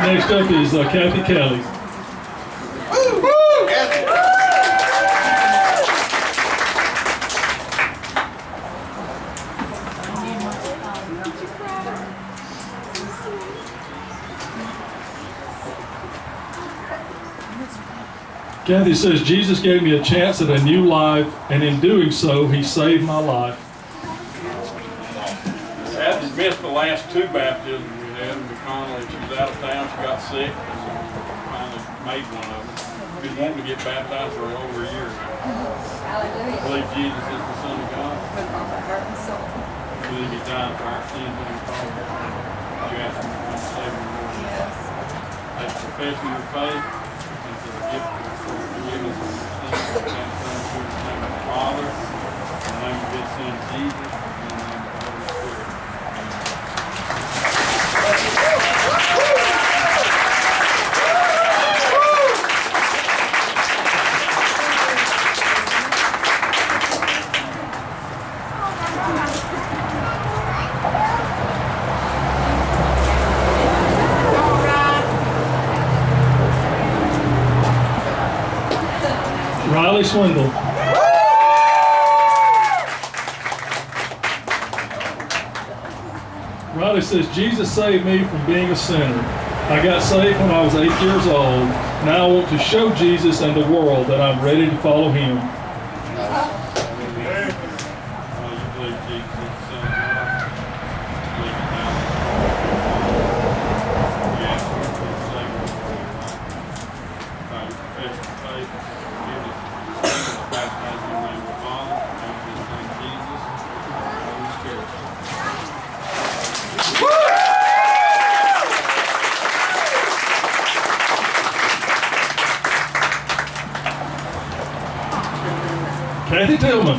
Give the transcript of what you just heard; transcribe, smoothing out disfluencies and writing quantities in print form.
Next up is Kathy Kelly. Kathy says, Jesus gave me a chance at a new life, and in doing so, he saved my life. Kathy's missed the last two baptisms we had. McConnell, she was out of town, she got sick, and finally made one of them. Been wanting to get baptized for over a year now. Hallelujah. I believe Jesus is the Son of God. With all my heart and soul. I believe he died for our sins and he called us. You ask him to come save you, Lord. Yes. That's professing your faith. It's a gift for forgiveness of your sins. And come through the name of the Father, in the name of his Son Jesus, and in the name of the Holy Spirit. Riley Swindle. Riley says, Jesus saved me from being a sinner. I got saved when I was 8 years old. Now I want to show Jesus and the world that I'm ready to follow him. You believe Jesus is the Son of God. You believe it now. You ask him to save you. By your profession of faith, forgiveness of your sins, baptized in the name of the Father, in the name of his Son Jesus, and the Holy Spirit. Kathy Tillman.